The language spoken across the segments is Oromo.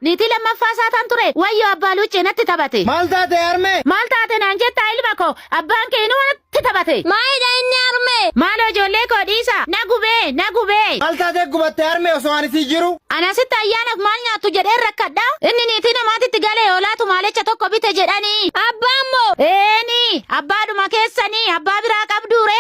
niti lamma faasatan ture wayyo abbalu cenatti tabate maltate arme maltate nanjetta ilmako abban ke inu tabate maida inni arme malo jolle ko disa nagube maltate gubatte arme oswani sijiru ana sitta ayyana mal nyaatu jedhe rakkadha inni niti namatti gale olaatu malecha tokko bite jedhani abbammo eni abbaduma keessani abba bira qabdure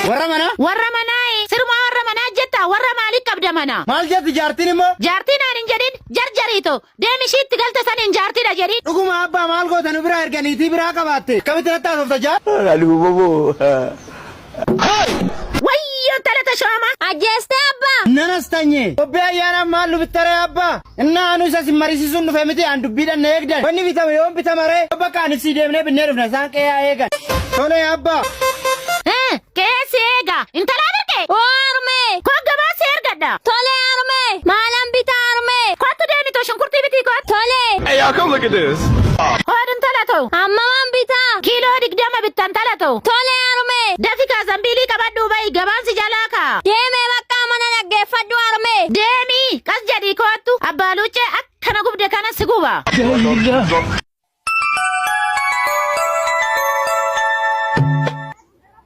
warra mana sirma warra mana jetta warra malik qabda mana mal jetti jaartin immo jaartin anin jedin jarjarito demishitti galte sanin jaartida jedin dhuguma abba maal gootanu bira erganiiti bira qabatte kamitti nattaasofta jaa alubobo wayyo talata shoma ajeste abba nanastanye obbe ayyana maal bittare abba inna anu isa simmarisisun dhufe miti an dubbiidhan na eegdan wanni bitame yoon bitamare bakka ani si deemne binne dhufna isaan qeeyaa eegan tole abba keesi eega intala arge orme ko gabaa seergadha tole arme maalan bita arme kottu deemi to shunkurtii biti kot tole Hey, y'all, come look at this. hodin talato ammaman bita kilo digdama bittan talato tole arme dafika zambili qabadhu bai gabaan si jalaka deeme bakka mana naggeeffadhu arme deemi kas jedhi kottu abbaaluche akkana gubde kana siguba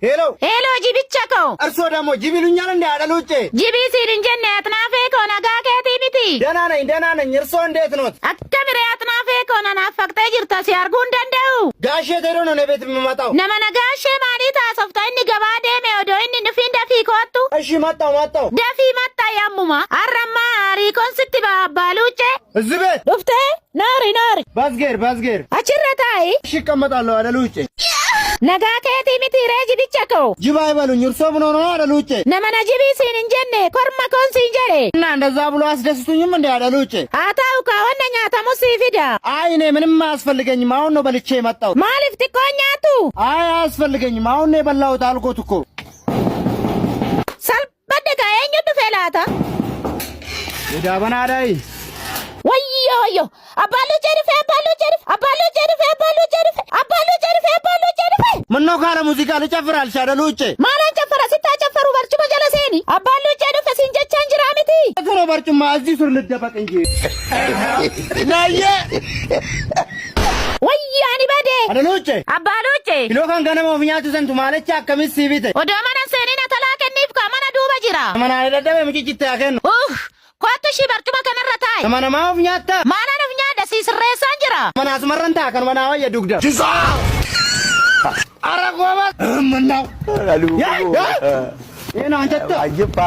hello jibichako arso damo jibilunyal nda adaluche jibi sirin jenne atnafe ko naga keti miti danana nyirso ndet not akkamire atnafe ko na fakta jirta si argun dandau gaashe tero no nebet mimataw nama nagashe mari ta softa inni gabade me odo inni nufinda fi kottu ashi mataw dafi matta yammuma arramma ari konsitti babaluche zibet dufte nari basger achirratai shikamataalo adaluche naga keti miti reji bichako jibay balu nyurso no adaluche nama najibi sinin jenne korma konsin jere na ndaza ብሎ አስደስቱኝም እንደ adaluche አታው ካወነ ኛታ ሙሲፊዳ አይ እኔ ምንም አያስፈልገኝም አሁን ነው በልቼ የመጣው ማሊፍ ትቆኛቱ አይ አያስፈልገኝም አሁን ነው የበላሁት አልኩት እኮ ሰልበደጋ የኝዱ ፌላታ ይዳበናዳይ ወዮ አባሉ ጀርፍ ምነው ካለ ሙዚቃ ልጨፍር አልሽ adaluche ማላን ጨፈረ ሲታጨፈሩ በርጩማ ጀለሴኒ አባሉ ጀርፍ ሲንጀቻ እንጅራሚቲ ተሮ በርጩማ እዚህ ሱር ልደበቅ እንጂ ናየ ወያኒ በደ adaluche አባሉche ኪሎ ካን ገነሞ ፍኛቱ ሰንቱ ማለቻ ከሚስ ሲቢተ ወደ ማና ሰኒና ተላከኒፍ ከማና ዱባ ጅራ ማና አይደደበ ምጭጭት ያከን ኮቱ ሺ በርጩማ ከነረታይ ማና ማው ፍኛታ ማና ነፍኛ ደሲ ስሬሳ እንጅራ ማና አስመረንታ ከን ማና ወየ ዱግዳ አረጎባ ምነው alubobo ይሄ ነው አንተ ajepa